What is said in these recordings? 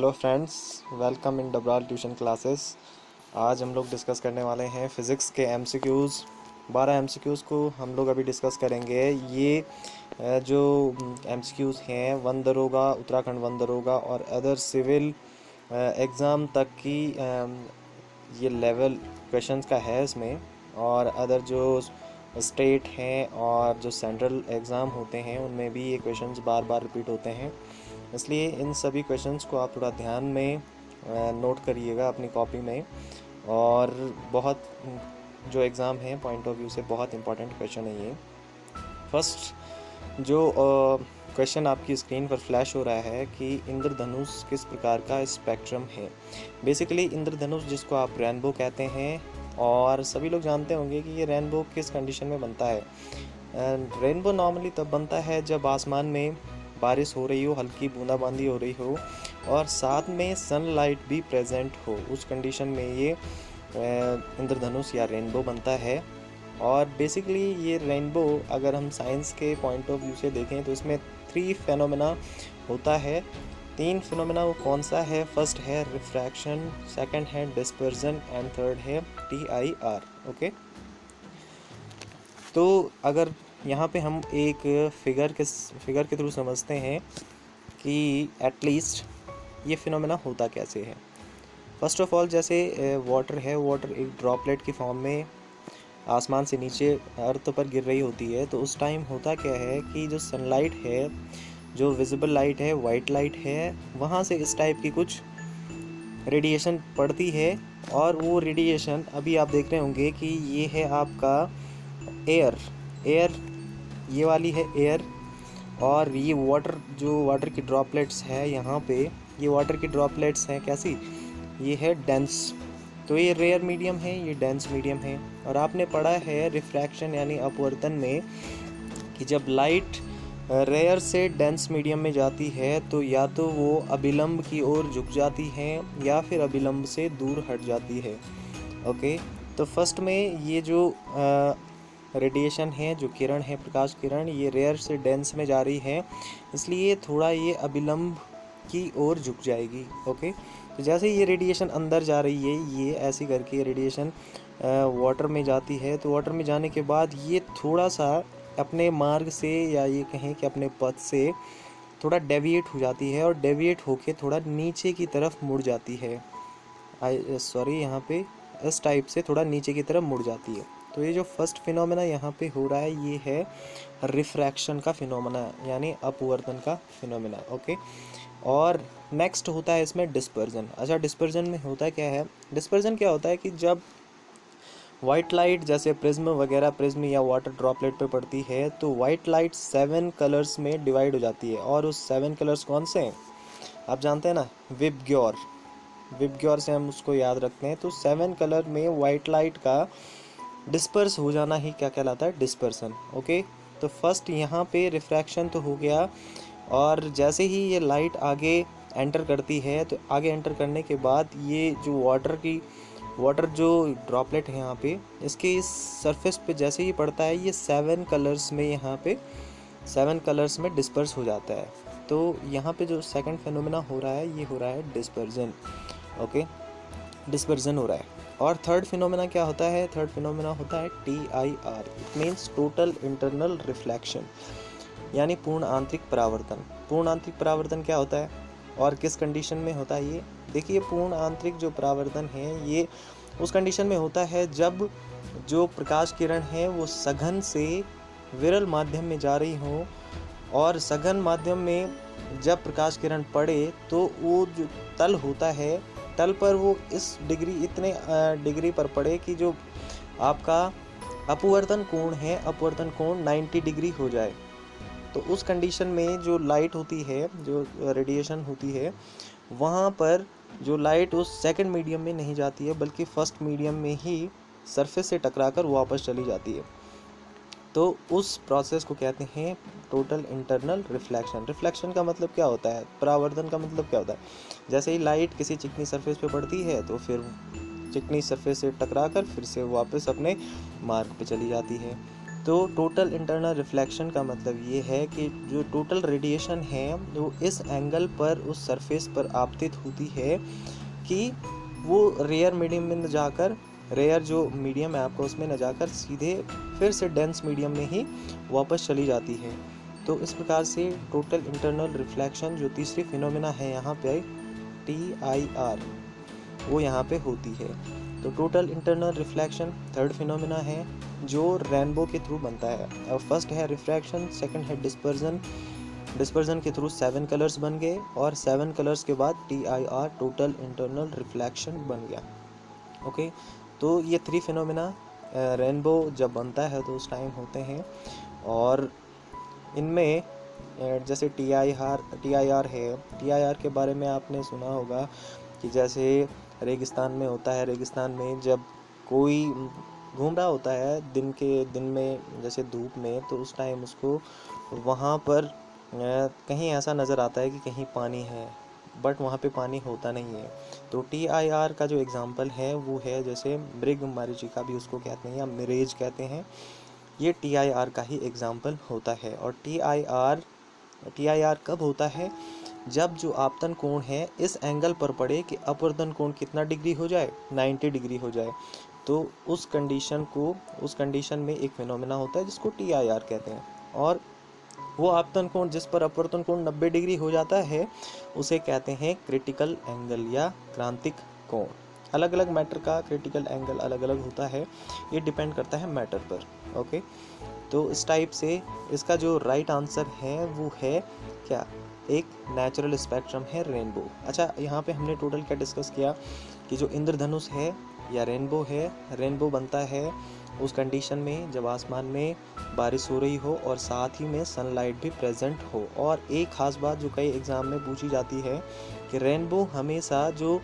Hello friends, welcome in Dabral tuition classes. आज हम लोग डिस्कस करने वाले हैं फ़िज़िक्स के एमसीक्यूज़। 12 एमसीक्यूज़ को हम लोग अभी डिस्कस करेंगे। ये जो एमसीक्यूज़ हैं वन दरोगा, उत्तराखंड वन दरोगा और अदर सिविल एग्ज़ाम तक की ये लेवल क्वेश्चंस का है इसमें। और अदर जो स्टेट हैं और जो सेंट्रल एग्ज़ाम होते हैं उनमें भी ये क्वेश्चंस बार बार रिपीट होते हैं, इसलिए इन सभी क्वेश्चंस को आप थोड़ा ध्यान में नोट करिएगा अपनी कॉपी में। और बहुत जो एग्ज़ाम है पॉइंट ऑफ व्यू से बहुत इंपॉर्टेंट क्वेश्चन है ये। फर्स्ट जो क्वेश्चन आपकी स्क्रीन पर फ्लैश हो रहा है कि इंद्रधनुष किस प्रकार का स्पेक्ट्रम है। बेसिकली इंद्रधनुष जिसको आप रेनबो कहते हैं, और सभी लोग जानते होंगे कि ये रेनबो किस कंडीशन में बनता है। रेनबो नॉर्मली तब बनता है जब आसमान में बारिश हो रही हो, हल्की बूंदाबांदी हो रही हो और साथ में सनलाइट भी प्रेजेंट हो, उस कंडीशन में ये इंद्रधनुष या रेनबो बनता है। और बेसिकली ये रेनबो अगर हम साइंस के पॉइंट ऑफ व्यू से देखें तो इसमें 3 फेनोमेना होता है। 3 फेनोमेना वो कौन सा है? फर्स्ट है रिफ्रैक्शन, सेकंड है डिस्पर्जन एंड थर्ड है TIR। ओके, तो अगर यहाँ पे हम एक फिगर के थ्रू समझते हैं कि एटलीस्ट ये फिनोमेना होता कैसे है। फर्स्ट ऑफ ऑल, जैसे वाटर है, वाटर एक ड्रॉपलेट की फॉर्म में आसमान से नीचे अर्थ पर गिर रही होती है, तो उस टाइम होता क्या है कि जो सनलाइट है, जो विजिबल लाइट है, वाइट लाइट है, वहाँ से इस टाइप की कुछ रेडिएशन पड़ती है। और वो रेडिएशन अभी आप देख रहे होंगे कि ये है आपका एयर, ये वाली है एयर। और ये वाटर, जो वाटर की ड्रॉपलेट्स है यहाँ पे, ये वाटर की ड्रॉपलेट्स हैं कैसी, ये है डेंस। तो ये रेयर मीडियम है, ये डेंस मीडियम है। और आपने पढ़ा है रिफ्रैक्शन यानी अपवर्तन में कि जब लाइट रेयर से डेंस मीडियम में जाती है तो या तो वो अभिलंब की ओर झुक जाती है या फिर अभिलंब से दूर हट जाती है। ओके, तो फर्स्ट में ये जो रेडिएशन है, जो किरण है, प्रकाश किरण, ये रेयर से डेंस में जा रही है, इसलिए थोड़ा ये अभिलंब की ओर झुक जाएगी। ओके, तो जैसे ये रेडिएशन अंदर जा रही है, ये ऐसी करके रेडिएशन वाटर में जाती है, तो वाटर में जाने के बाद ये थोड़ा सा अपने मार्ग से, या ये कहें कि अपने पथ से थोड़ा डेविएट हो जाती है, और डेविएट होके थोड़ा नीचे की तरफ मुड़ जाती है। यहाँ पे इस टाइप से थोड़ा नीचे की तरफ मुड़ जाती है। तो ये जो फर्स्ट फिनोमेना यहाँ पे हो रहा है, ये है रिफ्रैक्शन का फिनोमेना यानी अपवर्तन का फिनोमेना। ओके, और नेक्स्ट होता है इसमें डिस्पर्जन। अच्छा, डिस्पर्जन में होता क्या है? डिस्पर्जन क्या होता है कि जब वाइट लाइट जैसे प्रिज्म वगैरह, प्रिज्म या वाटर ड्रॉपलेट पे पड़ती है, तो वाइट लाइट 7 कलर्स में डिवाइड हो जाती है। और उस 7 कलर्स कौन से हैं? आप जानते हैं ना, विबग्योर से हम उसको याद रखते हैं। तो 7 कलर में वाइट लाइट का डिस्पर्स हो जाना ही क्या कहलाता है? डिस्पर्सन। ओके, तो फर्स्ट यहाँ पे रिफ्रैक्शन तो हो गया, और जैसे ही ये लाइट आगे एंटर करती है, तो आगे एंटर करने के बाद ये जो वाटर जो ड्रॉपलेट है यहाँ पे, इसके इस सरफेस पे जैसे ही पड़ता है, ये 7 कलर्स में यहाँ पे 7 कलर्स में डिस्पर्स हो जाता है। तो यहाँ पे जो सेकंड फेनोमेना हो रहा है, ये हो रहा है डिस्पर्जन। ओके, डिस्पर्जन हो रहा है। और थर्ड फिनोमेना क्या होता है? थर्ड फिनोमेना होता है TIR। It means total internal reflection, यानी पूर्ण आंतरिक परावर्तन। पूर्ण आंतरिक परावर्तन क्या होता है और किस कंडीशन में होता है? ये देखिए, पूर्ण आंतरिक जो परावर्तन है, ये उस कंडीशन में होता है जब जो प्रकाश किरण है वो सघन से विरल माध्यम में जा रही हो, और सघन माध्यम में जब प्रकाश किरण पड़े तो वो जो तल होता है, तल पर वो इतने डिग्री पर पड़े कि जो आपका अपवर्तन कोण है, अपवर्तन कोण 90 डिग्री हो जाए। तो उस कंडीशन में जो लाइट होती है, जो रेडिएशन होती है, वहाँ पर जो लाइट उस सेकंड मीडियम में नहीं जाती है, बल्कि फर्स्ट मीडियम में ही सरफेस से टकराकर वापस चली जाती है। तो उस प्रोसेस को कहते हैं टोटल इंटरनल रिफ्लेक्शन। रिफ्लेक्शन का मतलब क्या होता है? परावर्तन का मतलब क्या होता है? जैसे ही लाइट किसी चिकनी सरफेस पे पड़ती है, तो फिर चिकनी सरफेस से टकराकर फिर से वापस अपने मार्ग पे चली जाती है। तो टोटल इंटरनल रिफ्लेक्शन का मतलब ये है कि जो टोटल रेडिएशन है वो इस एंगल पर उस सरफेस पर आपतित होती है कि वो रेयर मीडियम में न जाकर, रेयर जो मीडियम है आपका उसमें न जाकर सीधे फिर से डेंस मीडियम में ही वापस चली जाती है। तो इस प्रकार से टोटल इंटरनल रिफ्लेक्शन जो तीसरी फिनोमेना है यहाँ पे TIR वो यहाँ पे होती है। तो total internal reflection third phenomena है जो रेनबो के थ्रू बनता है। अब फर्स्ट है रिफ्रैक्शन, सेकंड है डिस्पर्जन, डिस्पर्जन के थ्रू 7 कलर्स बन गए और 7 कलर्स के बाद TIR टोटल इंटरनल रिफ्लेक्शन बन गया। ओके, तो ये 3 फिनोमेना रेनबो जब बनता है तो उस टाइम होते हैं। और इनमें जैसे TIR है, TIR के बारे में आपने सुना होगा कि जैसे रेगिस्तान में होता है, रेगिस्तान में जब कोई घूम रहा होता है दिन में जैसे धूप में, तो उस टाइम उसको वहाँ पर कहीं ऐसा नज़र आता है कि कहीं पानी है, बट वहाँ पे पानी होता नहीं है। तो TIR का जो एग्ज़ाम्पल है वो है जैसे मृग मरीचिका भी उसको कहते हैं या मिरेज कहते हैं, ये TIR का ही एग्ज़ाम्पल होता है। और TIR कब होता है? जब जो आपतन कोण है इस एंगल पर पड़े कि अपवर्तन कोण कितना डिग्री हो जाए, 90 डिग्री हो जाए। तो उस कंडीशन में एक फिनोमेना होता है जिसको TIR कहते हैं। और वो आपतन कोण जिस पर अपवर्तन कोण 90 डिग्री हो जाता है उसे कहते हैं क्रिटिकल एंगल या क्रांतिक कोण। अलग अलग मैटर का क्रिटिकल एंगल अलग अलग होता है, ये डिपेंड करता है मैटर पर। ओके, तो इस टाइप से इसका जो राइट आंसर है वो है क्या, एक नेचुरल स्पेक्ट्रम है रेनबो। अच्छा, यहाँ पे हमने टोटल क्या डिस्कस किया कि जो इंद्रधनुष है या रेनबो है, रेनबो बनता है उस कंडीशन में जब आसमान में बारिश हो रही हो और साथ ही में सनलाइट भी प्रेजेंट हो। और एक ख़ास बात जो कई एग्ज़ाम में पूछी जाती है कि रेनबो हमेशा जो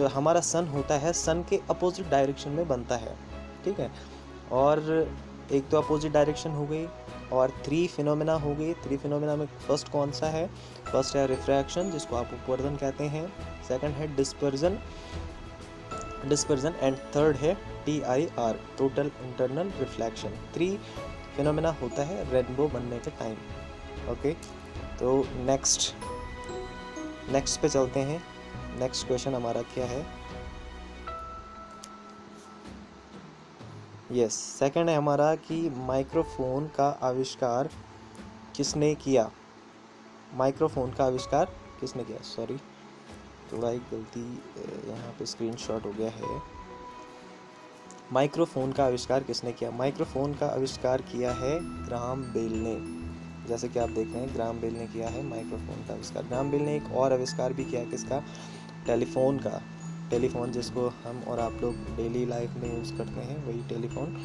हमारा सन होता है, सन के अपोजिट डायरेक्शन में बनता है, ठीक है। और एक तो अपोजिट डायरेक्शन हो गई और 3 फिनोमेना हो गई। 3 फिनोमेना में फर्स्ट कौन सा है? फर्स्ट है रिफ्रैक्शन जिसको आप अपवर्तन कहते हैं, सेकंड है डिस्पर्जन एंड थर्ड है TIR total internal reflection. 3 phenomena होता है रेनबो बनने के टाइम। ओके, तो नेक्स्ट पे चलते हैं। नेक्स्ट क्वेश्चन हमारा क्या है? यस, सेकंड है हमारा कि माइक्रोफोन का आविष्कार किसने किया? माइक्रोफोन का आविष्कार किसने किया? सॉरी, थोड़ा एक गलती यहाँ पे स्क्रीनशॉट हो गया है। माइक्रोफोन का आविष्कार किसने किया? माइक्रोफोन का आविष्कार किया है ग्राहम बेल ने। जैसे कि आप देख रहे हैं ग्राहम बेल ने किया है माइक्रोफोन का आविष्कार। ग्राहम बेल ने एक और आविष्कार भी किया, किसका? टेलीफोन का। टेलीफोन जिसको हम और आप लोग डेली लाइफ में यूज़ करते हैं, वही टेलीफोन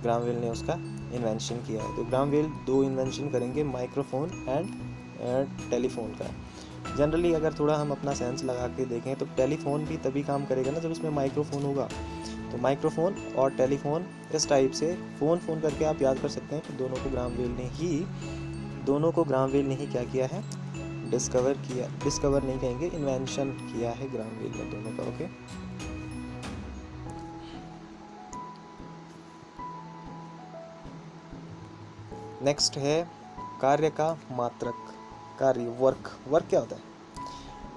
ग्राहम बेल ने उसका इन्वेंशन किया है। तो ग्राहम बेल 2 इन्वेंशन करेंगे, माइक्रोफोन एंड टेलीफोन का। जनरली अगर थोड़ा हम अपना सेंस लगा के देखें तो टेलीफोन भी तभी काम करेगा ना जब उसमें माइक्रोफोन होगा। तो माइक्रोफोन और टेलीफोन इस टाइप से फ़ोन करके आप याद कर सकते हैं कि दोनों को ग्राहम बेल ने ही क्या किया है? डिस्कवर नहीं कहेंगे, इन्वेंशन किया है ग्राहम बेल ने दोनों का। ओके, नेक्स्ट है कार्य का मात्रक। कार्य, वर्क क्या होता है?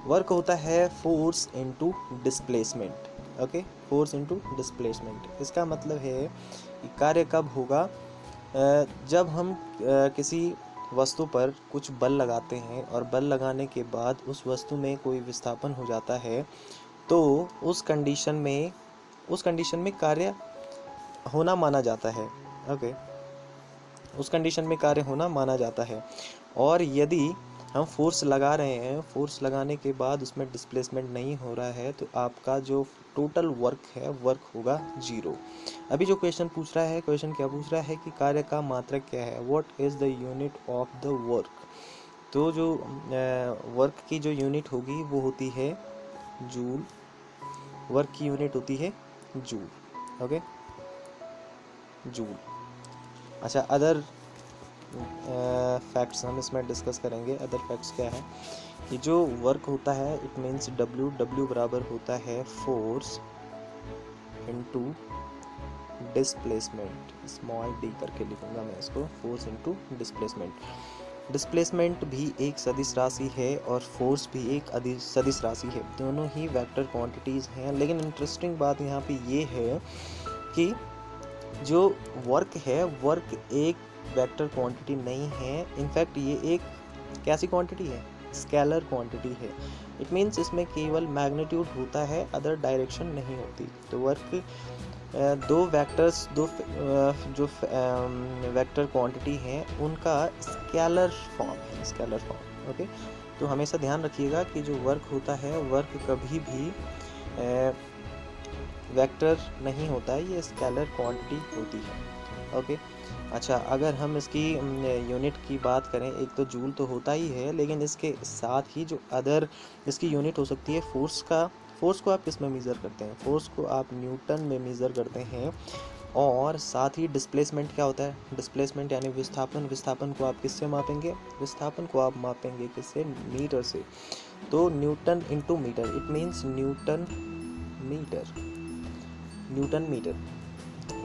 वर्क होता है force into displacement. Okay, force into displacement. इसका मतलब है कि कार्य कब होगा? जब हम किसी वस्तु पर कुछ बल लगाते हैं और बल लगाने के बाद उस वस्तु में कोई विस्थापन हो जाता है तो उस कंडीशन में कार्य होना माना जाता है। ओके, उस कंडीशन में कार्य होना माना जाता है। और यदि हम फोर्स लगा रहे हैं, फोर्स लगाने के बाद उसमें डिस्प्लेसमेंट नहीं हो रहा है तो आपका जो टोटल वर्क होगा 0। अभी जो क्वेश्चन पूछ रहा है, क्वेश्चन क्या पूछ रहा है कि कार्य का मात्रक क्या है? What is the unit of the work? तो जो वर्क की जो यूनिट होगी वो होती है जूल। वर्क की यूनिट होती है जूल। Okay, joule. अच्छा, अदर फैक्ट्स हम इसमें डिस्कस करेंगे। अदर फैक्ट्स क्या है कि जो वर्क होता है इट मीन्स W बराबर होता है force into displacement, small D करके लिखूंगा मैं इसको, फोर्स इनटू डिस्प्लेसमेंट। डिस्प्लेसमेंट भी एक सदिश राशि है और फोर्स भी एक सदिश राशि है, दोनों ही वेक्टर क्वांटिटीज़ हैं। लेकिन इंटरेस्टिंग बात यहाँ पे ये है कि जो वर्क है, वर्क एक वेक्टर क्वांटिटी नहीं है। इनफैक्ट ये एक कैसी क्वांटिटी है? स्केलर क्वांटिटी है। इट मीन्स इसमें केवल मैग्नीट्यूड होता है, अदर डायरेक्शन नहीं होती। तो वर्क दो वेक्टर्स, जो वेक्टर क्वांटिटी हैं उनका स्केलर फॉर्म है, स्केलर फॉर्म। ओके, तो हमेशा ध्यान रखिएगा कि जो वर्क होता है, वर्क कभी भी वेक्टर नहीं होता है, ये स्केलर क्वांटिटी होती है। ओके, अच्छा, अगर हम इसकी यूनिट की बात करें, एक तो जूल तो होता ही है, लेकिन इसके साथ ही जो अदर इसकी यूनिट हो सकती है फोर्स का। फोर्स को आप किस में मेज़र करते हैं? फोर्स को आप न्यूटन में मेज़र करते हैं। और साथ ही डिस्प्लेसमेंट क्या होता है? डिस्प्लेसमेंट यानी विस्थापन। विस्थापन को आप किससे मापेंगे? विस्थापन को आप मापेंगे किससे? मीटर से। तो newton into metre, it means newton metre, newton metre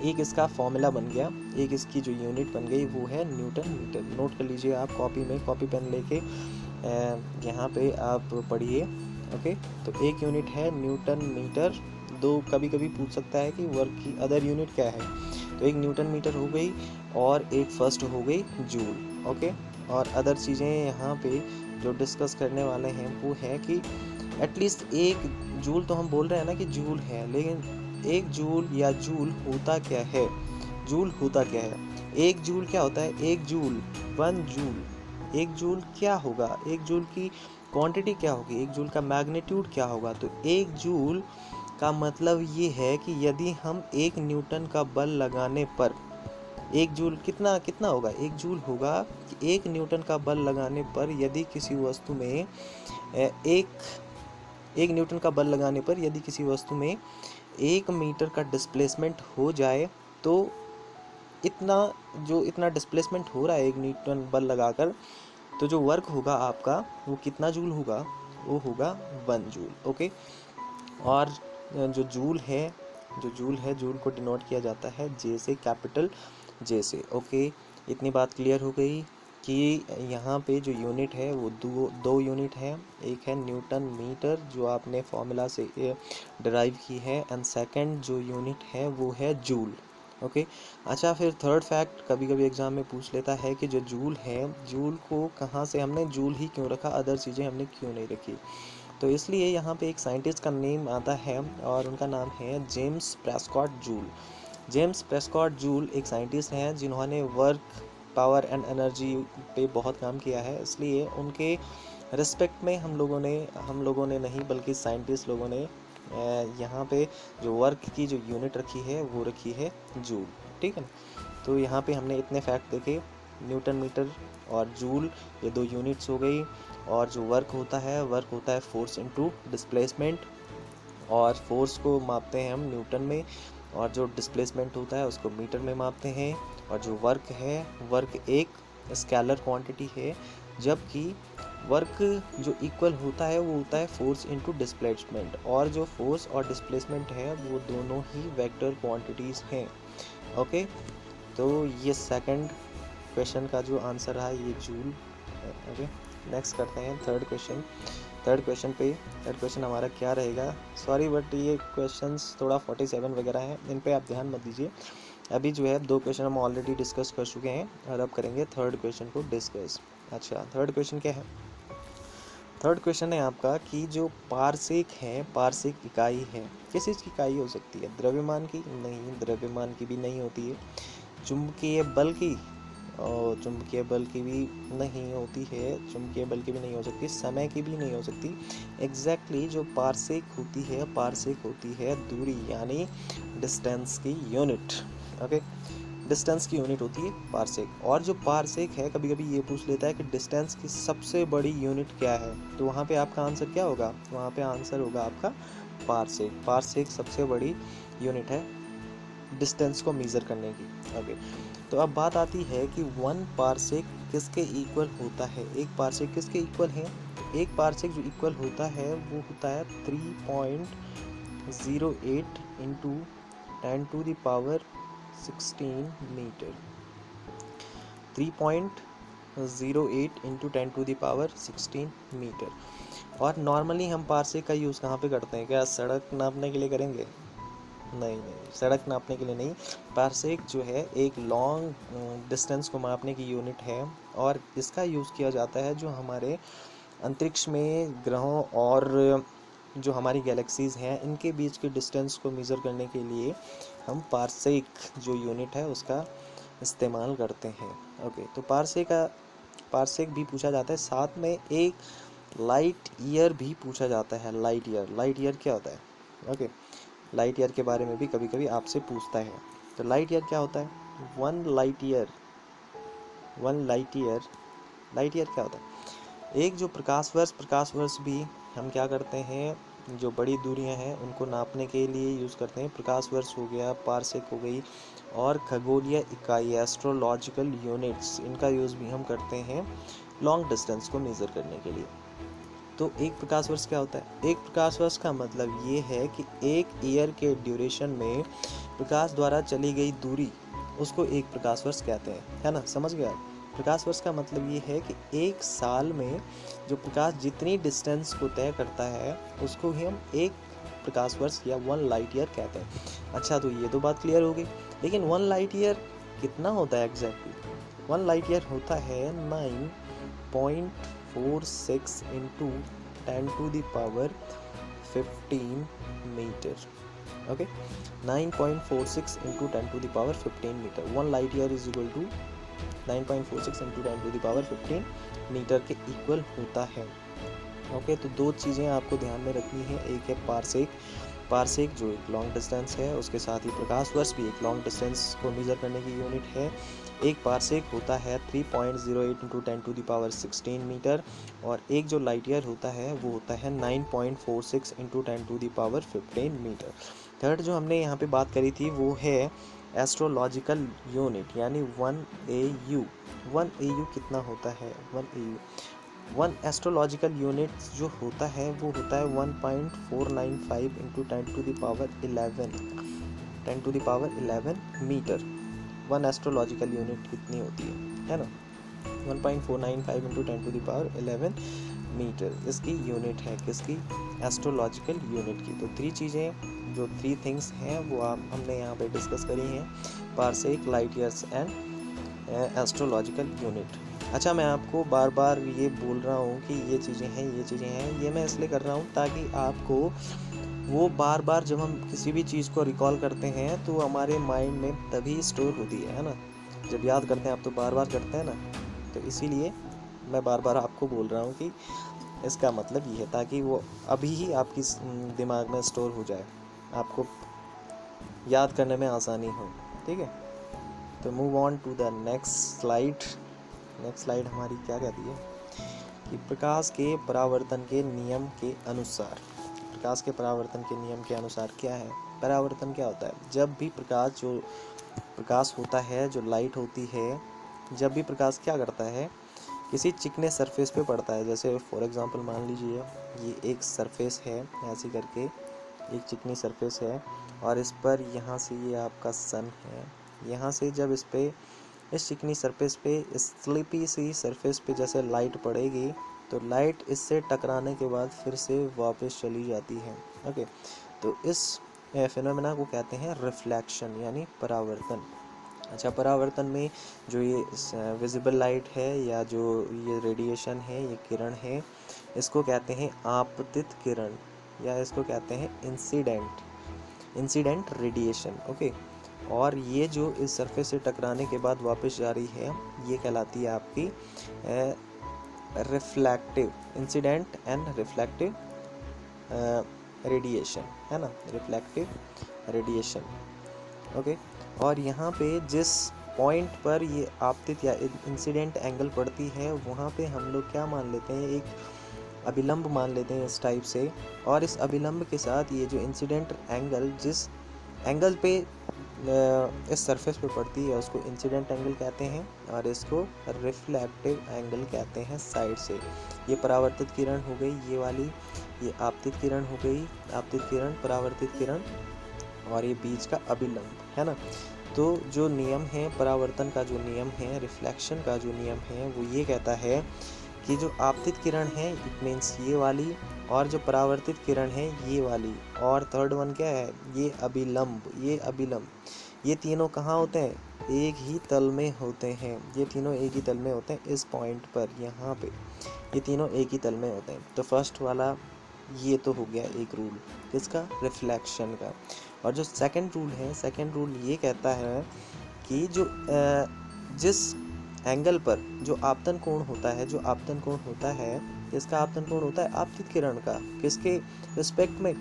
एक इसका फॉर्मूला बन गया, एक इसकी जो यूनिट बन गई वो है न्यूटन मीटर। नोट कर लीजिए आप कॉपी में, कॉपी पेन लेके यहाँ पे आप पढ़िए। ओके, तो एक यूनिट है न्यूटन मीटर। दो कभी कभी पूछ सकता है कि वर्क की अदर यूनिट क्या है, तो एक न्यूटन मीटर हो गई और एक फर्स्ट हो गई जूल। ओके, और अदर चीज़ें यहाँ पे जो डिस्कस करने वाले हैं वो है कि एटलीस्ट एक जूल, तो हम बोल रहे हैं ना कि जूल है, लेकिन एक जूल या जूल होता क्या है? जूल होता क्या है? एक जूल क्या होता है? एक जूल, वन जूल। एक जूल क्या होगा? एक जूल की क्वांटिटी क्या होगी? एक जूल का मैग्नीट्यूड क्या होगा? तो एक जूल का मतलब ये है कि यदि हम एक न्यूटन का बल लगाने पर, एक जूल कितना कितना होगा? एक जूल होगा कि एक न्यूटन का बल लगाने पर यदि किसी वस्तु में एक न्यूटन का बल लगाने पर यदि किसी वस्तु में 1 मीटर का डिस्प्लेसमेंट हो जाए, तो इतना डिस्प्लेसमेंट हो रहा है 1 न्यूटन बल लगाकर, तो जो वर्क होगा आपका वो कितना जूल होगा? वो होगा 1 जूल। ओके, और जो जूल है, जूल को डिनोट किया जाता है जे से, कैपिटल जे से। ओके, इतनी बात क्लियर हो गई कि यहाँ पे जो यूनिट है वो दो यूनिट है। एक है न्यूटन मीटर जो आपने फॉर्मूला से डिराइव की है, एंड सेकंड जो यूनिट है वो है जूल। ओके, अच्छा, फिर थर्ड फैक्ट कभी कभी एग्जाम में पूछ लेता है कि जो जूल है, जूल को कहाँ से हमने जूल ही क्यों रखा, अदर चीज़ें हमने क्यों नहीं रखी? तो इसलिए यहाँ पे एक साइंटिस्ट का नेम आता है और उनका नाम है James Prescott joule. James Prescott joule एक साइंटिस्ट हैं जिन्होंने वर्क, पावर एंड एनर्जी पे बहुत काम किया है, इसलिए उनके रिस्पेक्ट में हम लोगों ने नहीं बल्कि साइंटिस्ट लोगों ने यहाँ पे जो वर्क की जो यूनिट रखी है वो रखी है जूल। ठीक है ना? तो यहाँ पे हमने इतने फैक्ट देखे, न्यूटन मीटर और जूल, ये दो यूनिट्स हो गई। और जो वर्क होता है फोर्स इनटू डिस्प्लेसमेंट, और फोर्स को मापते हैं हम न्यूटन में, और जो डिस्प्लेसमेंट होता है उसको मीटर में मापते हैं। और जो वर्क है, वर्क एक स्केलर क्वांटिटी है, जबकि वर्क जो इक्वल होता है वो होता है फोर्स इनटू डिस्प्लेसमेंट, और जो फोर्स और डिस्प्लेसमेंट है वो दोनों ही वेक्टर क्वांटिटीज़ हैं। ओके, तो ये सेकंड क्वेश्चन का जो आंसर रहा ये जूल। ओके, नेक्स्ट करते हैं थर्ड क्वेश्चन। थर्ड क्वेश्चन हमारा क्या रहेगा? सॉरी बट ये क्वेश्चंस थोड़ा 47 वगैरह हैं, इन पे आप ध्यान मत दीजिए। अभी जो है 2 क्वेश्चन हम ऑलरेडी डिस्कस कर चुके हैं और अब करेंगे थर्ड क्वेश्चन को डिस्कस। अच्छा, थर्ड क्वेश्चन क्या है? थर्ड क्वेश्चन है आपका कि जो पारसेक है, पारसेक इकाई है, किस चीज़ की इकाई हो सकती है? द्रव्यमान की? नहीं, द्रव्यमान की भी नहीं होती है। चुंबकीय बल की? और चुंबकीय बल की भी नहीं होती है, चुंबकीय बल की भी नहीं हो सकती, समय की भी नहीं हो सकती। एग्जैक्टली जो पारसेक होती है दूरी, यानी डिस्टेंस की यूनिट। ओके, डिस्टेंस की यूनिट होती है पारसेक। और जो पारसेक है, कभी कभी ये पूछ लेता है कि डिस्टेंस की सबसे बड़ी यूनिट क्या है, तो वहाँ पे आपका आंसर क्या होगा? वहाँ पे आंसर होगा आपका पारसेक। पारसेक सबसे बड़ी यूनिट है डिस्टेंस को मेज़र करने की। ओके, तो अब बात आती है कि 1 पारसेक किसके इक्वल होता है? एक पारसेक किसके इक्वल है? एक पारसेक जो इक्वल होता है वो होता है 3.08 × 10⁻⁻⁴ 16 मीटर, 3.08 इंटू 10⁻16 मीटर। और नॉर्मली हम पारसेक का यूज़ कहाँ पे करते हैं? क्या सड़क नापने के लिए करेंगे? नहीं नहीं, सड़क नापने के लिए नहीं। पारसेक जो है एक लॉन्ग डिस्टेंस को मापने की यूनिट है, और इसका यूज़ किया जाता है जो हमारे अंतरिक्ष में ग्रहों और जो हमारी गैलेक्सीज़ हैं इनके बीच के डिस्टेंस को मेज़र करने के लिए हम पारसेक जो यूनिट है उसका इस्तेमाल करते हैं। ओके, तो पारसेक भी पूछा जाता है, साथ में एक लाइट ईयर भी पूछा जाता है। लाइट ईयर क्या होता है? ओके, लाइट ईयर के बारे में भी कभी कभी आपसे पूछता है। तो लाइट ईयर क्या होता है? वन लाइट ईयर क्या होता है? एक जो प्रकाश वर्ष भी हम क्या करते हैं, जो बड़ी दूरियां हैं उनको नापने के लिए यूज़ करते हैं। प्रकाश वर्ष हो गया, पारसेक हो गई, और खगोलीय इकाई एस्ट्रोलॉजिकल यूनिट्स, इनका यूज़ भी हम करते हैं लॉन्ग डिस्टेंस को मेज़र करने के लिए। तो एक प्रकाश वर्ष क्या होता है? एक प्रकाश वर्ष का मतलब ये है कि एक ईयर के ड्यूरेशन में प्रकाश द्वारा चली गई दूरी, उसको एक प्रकाश वर्ष कहते हैं, है ना? समझ गया? प्रकाश वर्ष का मतलब ये है कि एक साल में जो प्रकाश जितनी डिस्टेंस को तय करता है उसको ही हम एक प्रकाश वर्ष या वन लाइट ईयर कहते हैं। अच्छा, तो ये तो बात क्लियर हो गई, लेकिन वन लाइट ईयर कितना होता है एग्जैक्टली? वन लाइट ईयर होता है 9.46 into 10⁻15 metre. Okay, 9.46 into 10⁻15 metre. One light year is equal to 9.46 into 10⁻15 metre के इक्वल होता है। ओके, तो दो चीज़ें आपको ध्यान में रखनी है। एक है पारसेक जो एक लॉन्ग डिस्टेंस है, उसके साथ ही प्रकाश वर्ष भी एक लॉन्ग डिस्टेंस को मेज़र करने की यूनिट है। एक पारसेक होता है 3.08 इंटू 10⁻16 मीटर, और एक जो लाइट ईयर होता है वो होता है 9.46 इंटू 10⁻15 मीटर। थर्ड जो हमने यहाँ पे बात करी थी वो है एस्ट्रोलॉजिकल यूनिट, यानी 1 AU। 1 AU कितना होता है? 1 AU, वन एस्ट्रोलॉजिकल यूनिट जो होता है वो होता है 1.495 into 10⁻11 metre. One astrological unit कितनी होती है ना? 1.495 इंटू 10⁻11 मीटर इसकी यूनिट है, किसकी? एस्ट्रोलॉजिकल यूनिट की। तो थ्री थिंग्स हैं वो हमने यहाँ पे डिस्कस करी हैं: parsec, light years and astrological unit. अच्छा, मैं आपको बार बार ये बोल रहा हूँ कि ये चीज़ें हैं, ये मैं इसलिए कर रहा हूँ ताकि आपको वो बार बार जब हम किसी भी चीज़ को रिकॉल करते हैं तो हमारे माइंड में तभी स्टोर होती है ना? जब याद करते हैं आप तो बार बार करते हैं ना, तो इसीलिए मैं बार बार आपको बोल रहा हूँ कि इसका मतलब ये है, ताकि वो अभी ही आपकी दिमाग में स्टोर हो जाए, आपको याद करने में आसानी हो। ठीक है, तो move on to the next slide. Next slide हमारी क्या कहती है कि प्रकाश के परावर्तन के नियम के अनुसार क्या है? परावर्तन क्या होता है? जब भी प्रकाश होता है, जो लाइट होती है, जब भी प्रकाश क्या करता है, किसी चिकने सरफेस पे पड़ता है। जैसे फॉर एग्जांपल मान लीजिए ये एक सरफेस है, ऐसे करके एक चिकनी सरफेस है, और इस पर यहाँ से ये आपका सन है। यहाँ से जब इस चिकनी सरफेस पे, इस स्लिपी सी सरफेस पे जैसे लाइट पड़ेगी तो लाइट इससे टकराने के बाद फिर से वापस चली जाती है। ओके, तो इस फिनोमेना को कहते हैं रिफ्लेक्शन, यानी परावर्तन। अच्छा, परावर्तन में जो ये विजिबल लाइट है या जो ये रेडिएशन है, ये किरण है, इसको कहते हैं आपतित किरण, या इसको कहते हैं इंसिडेंट रेडिएशन। ओके, और ये जो इस सरफेस से टकराने के बाद वापस जा रही है ये कहलाती है आपकी इंसिडेंट एंड रिफ्लेक्टिव रेडिएशन, है ना? Reflective radiation. ओके, और यहाँ पे जिस पॉइंट पर ये आपतित या इंसिडेंट एंगल पड़ती है वहाँ पे हम लोग क्या मान लेते हैं? एक अभिलंब मान लेते हैं इस टाइप से, और इस अभिलंब के साथ ये जो इंसिडेंट एंगल जिस एंगल पे इस सरफेस पे पड़ती है उसको इंसिडेंट एंगल कहते हैं, और इसको रिफ्लेक्टिव एंगल कहते हैं साइड से। ये परावर्तित किरण हो गई, ये वाली, ये आपतित किरण हो गई, आपतित किरण, परावर्तित किरण, और ये बीच का अभिलंब, है ना? तो जो नियम है परावर्तन का, जो नियम है रिफ्लेक्शन का, जो नियम है वो ये कहता है कि जो आपतित किरण है इट मीन्स ये वाली, और जो परावर्तित किरण है ये वाली, और थर्ड वन क्या है, ये अभिलंब, ये अभिलंब, ये तीनों कहाँ होते हैं, एक ही तल में होते हैं। ये तीनों एक ही तल में होते हैं, इस पॉइंट पर यहाँ पे ये तीनों एक ही तल में होते हैं। तो फर्स्ट वाला ये तो हो गया एक रूल किसका, रिफ्लेक्शन का। और जो सेकंड रूल है, सेकंड रूल ये कहता है कि जो जिस एंगल पर जो आपतन कोण होता है, जो आपतन कोण होता है, किसका आपतन कोण होता है, आपतित किरण का, किसके रिस्पेक्ट में,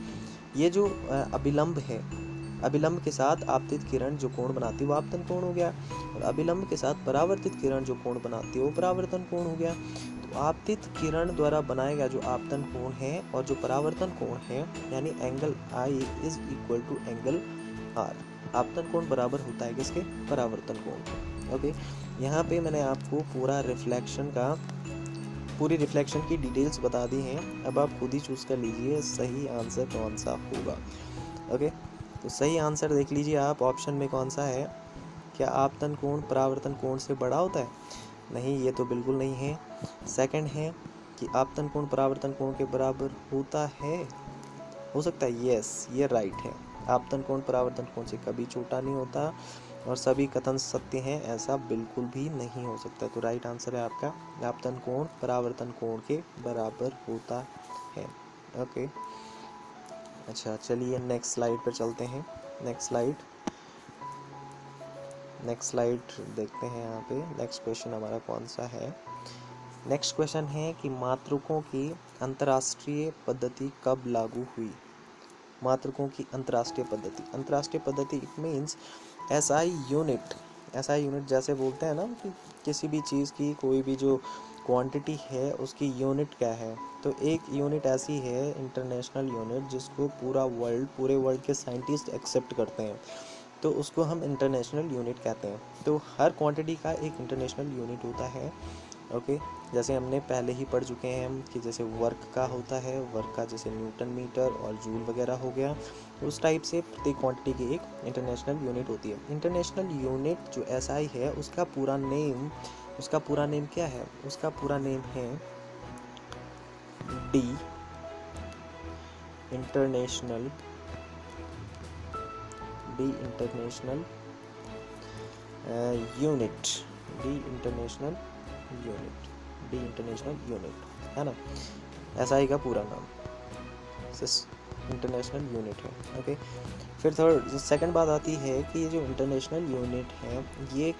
ये जो अभिलंब है, अभिलंब के साथ आपतित किरण जो कोण बनाती है वो आपतन कोण हो गया, और अभिलंब के साथ परावर्तित किरण जो कोण बनाती है वो परावर्तन कोण हो गया। तो आपतित किरण द्वारा बनाया गया जो आपतन कोण है और जो परावर्तन कोण है, यानी angle I is equal to angle R। आपतन कोण बराबर होता है किसके, परावर्तन कोण के। ओके, यहाँ पे मैंने आपको पूरा रिफ्लेक्शन का, पूरी रिफ्लेक्शन की डिटेल्स बता दी हैं। अब आप खुद ही चूज कर लीजिए सही आंसर कौन सा होगा। ओके, तो सही आंसर देख लीजिए आप, ऑप्शन में कौन सा है, क्या आपतन कोण परावर्तन कोण से बड़ा होता है, नहीं ये तो बिल्कुल नहीं है। सेकंड है कि आपतन कोण परावर्तन कोण के बराबर होता है, हो सकता है, यस ये राइट है। आपतन कोण परावर्तन कोण से कभी छोटा नहीं होता और सभी कथन सत्य हैं, ऐसा बिल्कुल भी नहीं हो सकता। तो राइट आंसर है आपका, आपतन कोण परावर्तन कोण के बराबर होता है। ओके, अच्छा चलिए नेक्स्ट स्लाइड पर चलते हैं। नेक्स्ट स्लाइड देखते हैं। यहाँ पे नेक्स्ट क्वेश्चन हमारा कौन सा है। नेक्स्ट क्वेश्चन है कि मात्रकों की अंतर्राष्ट्रीय पद्धति कब लागू हुई। मात्रकों की अंतर्राष्ट्रीय पद्धति it means SI unit. SI unit जैसे बोलते हैं ना कि किसी भी चीज़ की कोई भी जो क्वांटिटी है उसकी यूनिट क्या है, तो एक यूनिट ऐसी है इंटरनेशनल यूनिट जिसको पूरे वर्ल्ड के साइंटिस्ट एक्सेप्ट करते हैं, तो उसको हम इंटरनेशनल यूनिट कहते हैं। तो हर क्वांटिटी का एक इंटरनेशनल यूनिट होता है। ओके, जैसे हमने पहले ही पढ़ चुके हैं हम कि जैसे वर्क का होता है, वर्क का जैसे न्यूटन मीटर और जूल वगैरह हो गया, उस टाइप से प्रत्येक क्वांटिटी की एक इंटरनेशनल यूनिट होती है। इंटरनेशनल यूनिट जो एसआई है उसका पूरा नेम क्या है, उसका पूरा नेम है D international unit, D international unit है ना, एसआई का पूरा नाम इंटरनेशनल यूनिट है। ओके, फिर सेकंड बात आती है कि ये जो इंटरनेशनल यूनिट है ये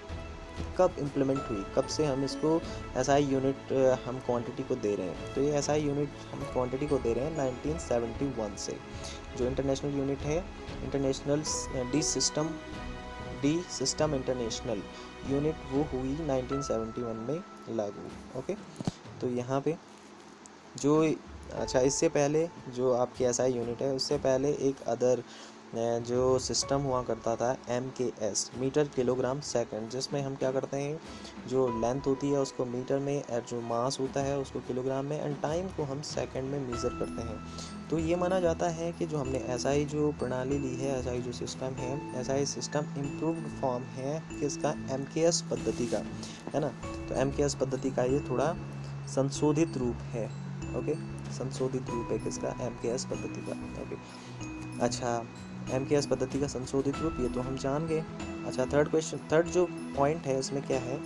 कब इम्प्लीमेंट हुई, कब से हम इसको एसआई यूनिट हम क्वांटिटी को दे रहे हैं। तो ये एसआई यूनिट हम क्वांटिटी को दे रहे हैं 1971 से। जो इंटरनेशनल यूनिट है, international D system international unit, वो हुई 1971 में लागू। ओके, तो यहाँ पे जो, अच्छा इससे पहले जो आपकी एसआई यूनिट है उससे पहले एक अदर जो सिस्टम हुआ करता था MKS, मीटर किलोग्राम सेकंड, जिसमें हम क्या करते हैं, जो लेंथ होती है उसको मीटर में और जो मास होता है उसको किलोग्राम में, एंड टाइम को हम सेकंड में मेज़र करते हैं। तो ये माना जाता है कि जो हमने एसआई जो प्रणाली ली है, एसआई जो सिस्टम है, एसआई सिस्टम इम्प्रूव्ड फॉर्म है किसका, MKS पद्धति का, है ना। तो MKS पद्धति का ये थोड़ा संशोधित रूप है। ओके, संशोधित रूप है किसका, MKS पद्धति का। ओके, अच्छा MKS पद्धति का संशोधित रूप ये तो हम जान गए। अच्छा थर्ड जो पॉइंट है इसमें क्या है,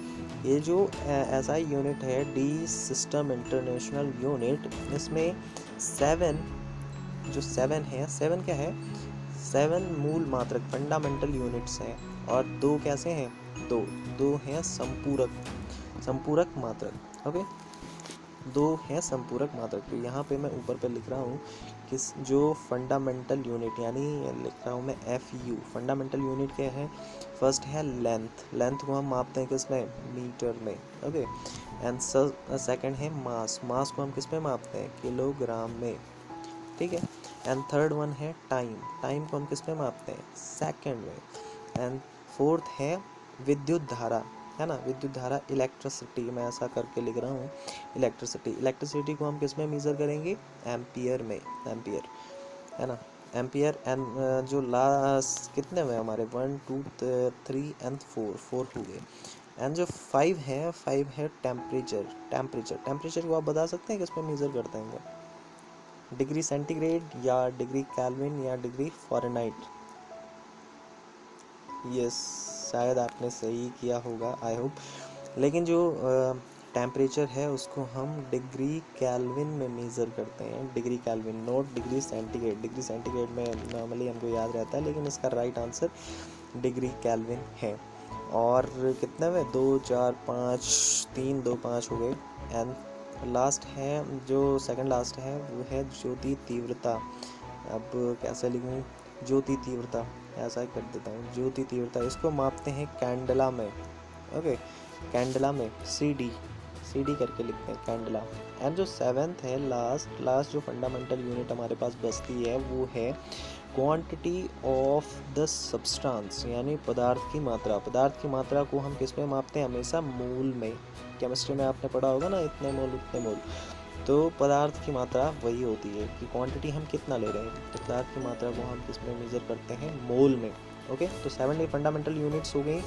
ये जो एसआई यूनिट है डी सिस्टम इंटरनेशनल यूनिट, इसमें 7 क्या है, 7 मूल मात्रक फंडामेंटल यूनिट्स हैं, और 2 कैसे हैं, दो हैं संपूरक मात्रक। ओके, 2 हैं संपूरक मात्रक। तो यहाँ पे मैं ऊपर पे लिख रहा हूँ कि जो फंडामेंटल यूनिट, यानी लिख रहा हूँ मैं FU, फंडामेंटल यूनिट क्या है, फर्स्ट है लेंथ को हम मापते हैं किसमें, मीटर में। ओके, एंड सेकंड है मास को हम किस में मापते हैं, किलोग्राम में। ठीक है, एंड थर्ड वन है टाइम को हम किस में मापते हैं, सेकंड में। एंड फोर्थ है विद्युत धारा, है ना, विद्युत धारा इलेक्ट्रिसिटी, मैं ऐसा करके लिख रहा हूँ इलेक्ट्रिसिटी को हम किस में मेज़र करेंगे, एम्पियर में, है ना, एम्पियर एंड जो लास्ट कितने हुए हमारे 1 2 3 एंड 4 हो गए। एंड जो 5 है टेम्परेचर को आप बता सकते हैं किस पे मेज़र करते हैं? डिग्री सेंटीग्रेड या डिग्री केल्विन या डिग्री फ़ारेनहाइट? यस, शायद आपने सही किया होगा, आई होप। लेकिन जो टेम्परेचर है उसको हम डिग्री केल्विन में मेज़र करते हैं, degree kelvin, not degree centigrade. Degree centigrade में नॉर्मली हमको याद रहता है, लेकिन इसका राइट आंसर डिग्री केल्विन है। और कितने में 2 4 5 3 2 5 हो गए। एंड लास्ट है, जो सेकंड लास्ट है वो है ज्योति तीव्रता। अब कैसे लिखूँ? ज्योति तीव्रता, ऐसा ही कर देता हूँ, ज्योति तीव्रता। इसको मापते हैं कैंडला में। ओके, कैंडला में CD करके लिखते हैं कैंडला। एंड जो सेवेंथ है, लास्ट जो फंडामेंटल यूनिट हमारे पास बचती है वो है क्वांटिटी ऑफ द सब्सटेंस, यानी पदार्थ की मात्रा। पदार्थ की मात्रा को हम किस में मापते हैं? हमेशा मोल में। केमिस्ट्री में आपने पढ़ा होगा ना, इतने मोल उतने मोल। तो पदार्थ की मात्रा वही होती है कि क्वांटिटी हम कितना ले रहे हैं। तो पदार्थ की मात्रा को हम किस में मेज़र करते हैं? मोल में। ओके, तो 7 फंडामेंटल यूनिट्स हो गई।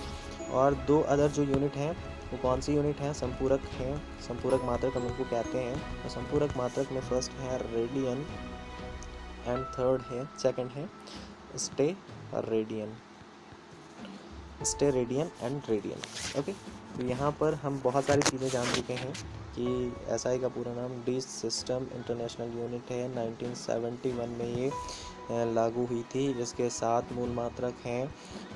और 2 अदर जो यूनिट हैं वो कौन सी यूनिट हैं? संपूरक हैं, संपूरक मात्रक हम उनको कहते हैं। तो संपूरक मात्रक में फर्स्ट है रेडियन एंड सेकंड है स्टेरेडियन एंड रेडियन। ओके, तो यहाँ पर हम बहुत सारी चीज़ें जान चुके हैं कि SI का पूरा नाम डी सिस्टम इंटरनेशनल यूनिट है। 1971 में ये लागू हुई थी। इसके 7 मूल मात्रक हैं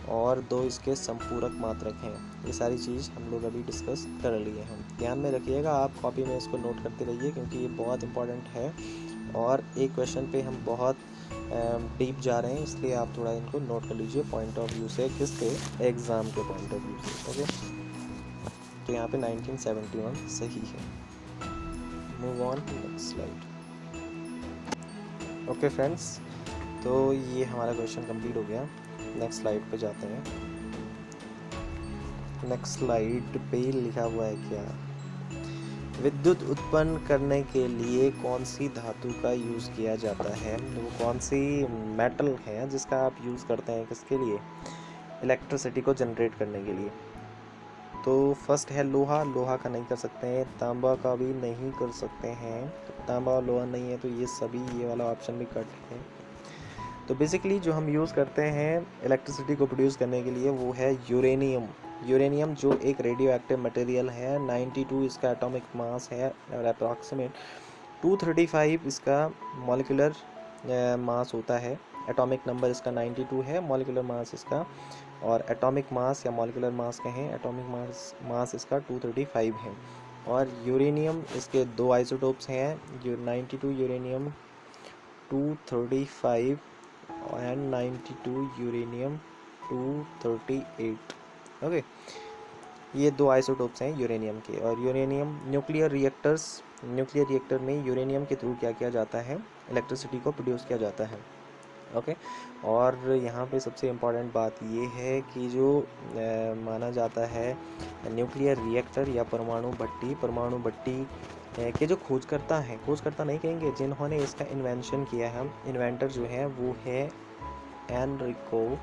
और 2 इसके संपूरक मात्रक हैं। ये सारी चीज़ हम लोग अभी डिस्कस कर लिए हैं। ध्यान में रखिएगा, आप कॉपी में इसको नोट करते रहिए क्योंकि ये बहुत इंपॉर्टेंट है। और एक क्वेश्चन पे हम बहुत डीप जा रहे हैं, इसलिए आप थोड़ा इनको नोट कर लीजिए पॉइंट ऑफ व्यू से, किसके? एग्ज़ाम के पॉइंट ऑफ व्यू से। ओके, तो यहाँ पे 1971 सही है। Move on to next slide. Okay friends, तो ये हमारा क्वेश्चन कंप्लीट हो गया। नेक्स्ट स्लाइड पे जाते हैं। नेक्स्ट स्लाइड पे लिखा हुआ है क्या? विद्युत उत्पन्न करने के लिए कौन सी धातु का यूज़ किया जाता है? वो कौन सी मेटल है जिसका आप यूज़ करते हैं किसके लिए? इलेक्ट्रिसिटी को जनरेट करने के लिए। तो फर्स्ट है लोहा का नहीं कर सकते हैं, तांबा का भी नहीं कर सकते हैं। तांबा और लोहा नहीं है तो ये वाला ऑप्शन भी कट है। तो बेसिकली जो हम यूज़ करते हैं इलेक्ट्रिसिटी को प्रोड्यूस करने के लिए वो है यूरेनियम जो एक रेडियो एक्टिव मटेरियल है। 92 इसका एटॉमिक मास है और अप्रॉक्सीमेट 235 इसका मॉलिक्यूलर मास होता है। एटॉमिक नंबर इसका 92 है, मॉलिक्यूलर मास इसका, और एटॉमिक मास या मॉलिक्यूलर मास कहें, एटॉमिक मास इसका 235 है। और यूरेनियम इसके 2 आइसोटोप्स हैं, 92 यूरेनियम 235 एंड 92 यूरेनियम 238। ओके, ये 2 आइसोटोप्स हैं यूरेनियम के। और यूरेनियम न्यूक्लियर रिएक्टर में यूरेनियम के थ्रू क्या किया जाता है? इलेक्ट्रिसिटी को प्रोड्यूस किया जाता है। ओके, और यहाँ पे सबसे इम्पॉर्टेंट बात ये है कि जो माना जाता है न्यूक्लियर रिएक्टर या परमाणु भट्टी के जो खोजकर्ता नहीं कहेंगे, जिन्होंने इसका इन्वेंशन किया है, इन्वेंटर जो है वो है एनरिको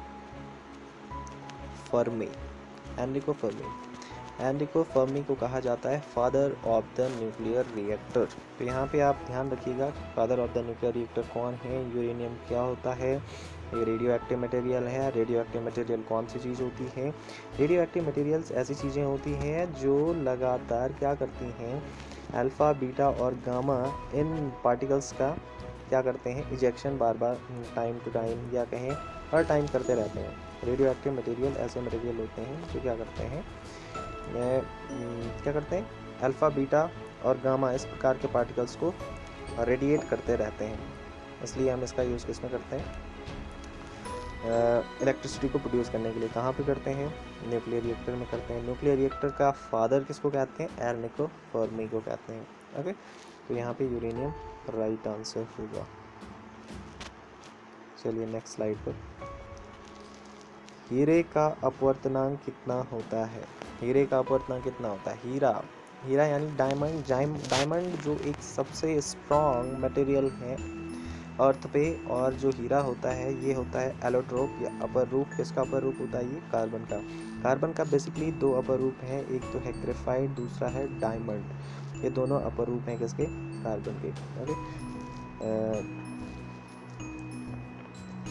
फर्मी को कहा जाता है father of the nuclear reactor. तो यहाँ पे आप ध्यान रखिएगा, father of the nuclear reactor कौन है? यूरेनियम क्या होता है? ये रेडियो एक्टिव मटेरियल है। रेडियो एक्टिव मटेरियल कौन सी चीज़ होती है? रेडियो एक्टिव मटेरियल्स ऐसी चीज़ें होती हैं जो लगातार क्या करती हैं? अल्फ़ा, बीटा और गामा इन पार्टिकल्स का क्या करते हैं? इजेक्शन बार बार टाइम टू टाइम या कहें हर टाइम करते रहते हैं। रेडियो एक्टिव मटेरियल ऐसे मटेरियल होते हैं जो क्या करते हैं? अल्फ़ा, बीटा और गामा इस प्रकार के पार्टिकल्स को रेडिएट करते रहते हैं। इसलिए हम इसका यूज़ किस में करते हैं? इलेक्ट्रिसिटी को प्रोड्यूस करने के लिए। कहाँ पे करते हैं? न्यूक्लियर रिएक्टर में करते हैं। न्यूक्लियर रिएक्टर का फादर किसको कहते हैं? एनरिको फर्मी को कहते हैं। ओके, तो यहाँ पे यूरेनियम राइट आंसर होगा। चलिए नेक्स्ट स्लाइड पर। हीरे का अपवर्तनांक कितना होता है? हीरे का अपवर्तनांक कितना होता है? हीरा यानी डायमंड जो एक सबसे स्ट्रॉन्ग मटेरियल है, अर्थ पे। और जो हीरा होता है ये होता है एलोट्रोप या अपर रूप। किसका अपर रूप होता है? ये कार्बन का। कार्बन का बेसिकली दो अपर रूप हैं, एक तो है ग्रेफाइट, दूसरा है डायमंड। ये दोनों अपर रूप हैं किसके? कार्बन के। ओके।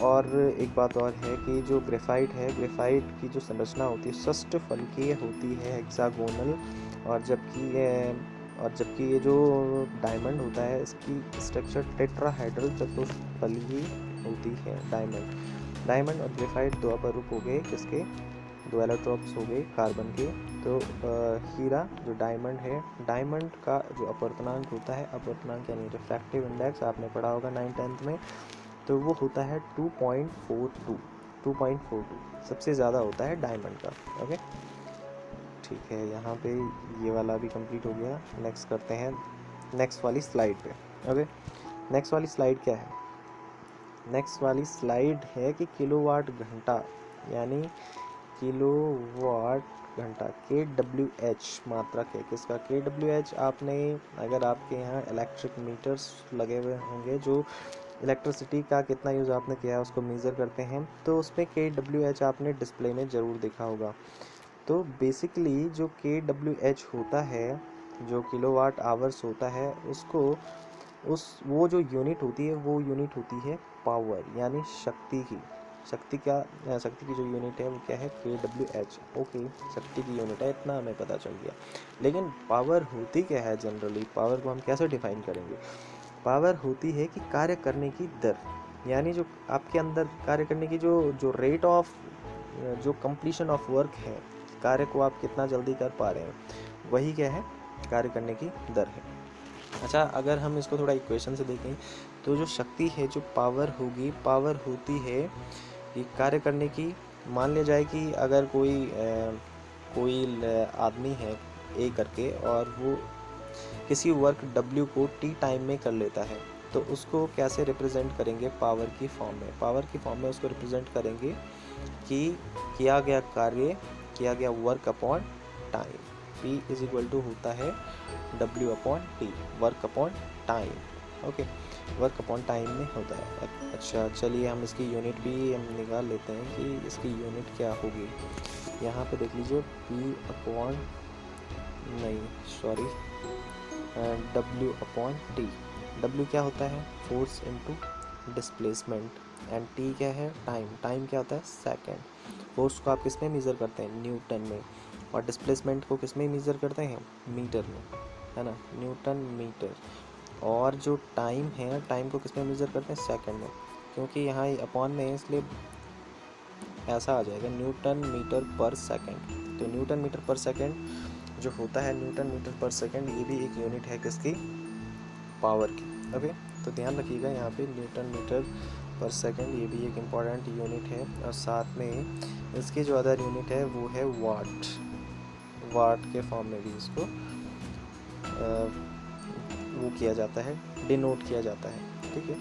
और एक बात और है कि जो ग्रेफाइट है, ग्रेफाइट की जो संरचना होती है षष्ठफलकीय होती है, हेक्सागोनल। और जबकि ये जो डायमंड होता है इसकी स्ट्रक्चर टेट्राहेड्रल चतुष्फलकीय होती है। डायमंड और ग्रेफाइट दो अपर रूप हो गए किसके? दो एलोट्रोप्स हो गए कार्बन के। तो हीरा जो डायमंड है, डायमंड का जो अपवर्तनांक होता है, अपवर्तनांक यानी रिफ्रैक्टिव इंडेक्स आपने पढ़ा होगा 9th-10th में, तो वो होता है 2.42 सबसे ज़्यादा होता है डायमंड का। ओके, ठीक है, यहाँ पे ये वाला भी कंप्लीट हो गया। नेक्स्ट करते हैं नेक्स्ट वाली स्लाइड पे। ओके, नेक्स्ट वाली स्लाइड क्या है? नेक्स्ट वाली स्लाइड है कि किलोवाट घंटा, यानी किलोवाट घंटा kWh मात्रक है किसका? kWh। आपने अगर आपके यहाँ इलेक्ट्रिक मीटर्स लगे हुए होंगे जो इलेक्ट्रिसिटी का कितना यूज़ आपने किया है उसको मेज़र करते हैं, तो उसमें kWh आपने डिस्प्ले में ज़रूर देखा होगा। तो बेसिकली जो kWh होता है, जो किलोवाट आवर्स होता है, उसको वो जो यूनिट होती है वो यूनिट होती है पावर, यानी शक्ति की। शक्ति की जो यूनिट है वो क्या है? kWh। ओके, शक्ति की यूनिट है, इतना हमें पता चल गया। लेकिन पावर होती क्या है? जनरली पावर को हम कैसे डिफाइन करेंगे? पावर होती है कि कार्य करने की दर, यानी जो आपके अंदर कार्य करने की जो रेट ऑफ जो कंप्लीशन ऑफ वर्क है, कार्य को आप कितना जल्दी कर पा रहे हैं, वही क्या है? कार्य करने की दर है। अच्छा, अगर हम इसको थोड़ा इक्वेशन से देखें तो जो शक्ति है, जो पावर होगी, पावर होती है कि कार्य करने की। मान लिया जाए कि अगर कोई आदमी है ए करके और वो किसी वर्क W को T टाइम में कर लेता है, तो उसको कैसे रिप्रेजेंट करेंगे? पावर की फॉर्म में। पावर की फॉर्म में उसको रिप्रेजेंट करेंगे कि किया गया कार्य, किया गया work upon time. P is equal to होता है W upon T, work upon time. Okay, work upon time में होता है। अच्छा, चलिए हम इसकी यूनिट भी हम निकाल लेते हैं कि इसकी यूनिट क्या होगी। यहाँ पे देख लीजिए, W अपॉन T। W क्या होता है? Force into displacement. And T क्या है? टाइम। टाइम क्या होता है? सेकंड। फोर्स को आप किस में मेज़र करते हैं? न्यूटन में। और डिस्प्लेसमेंट को किस में मेज़र करते हैं? मीटर में, है ना, न्यूटन मीटर। और जो टाइम है, टाइम को किस में मेज़र करते हैं? सेकंड में, क्योंकि यहाँ अपॉन में है इसलिए ऐसा आ जाएगा न्यूटन मीटर पर सेकंड। तो न्यूटन मीटर पर सेकंड जो होता है, न्यूटन मीटर पर सेकंड, ये भी एक यूनिट है किसकी? पावर की। ओके, तो ध्यान रखिएगा यहाँ पे न्यूटन मीटर पर सेकंड, ये भी एक इम्पॉर्टेंट यूनिट है। और साथ में इसकी जो अदर यूनिट है वो है वाट। वाट के फॉर्म में भी इसको वो किया जाता है, डिनोट किया जाता है। ठीक है,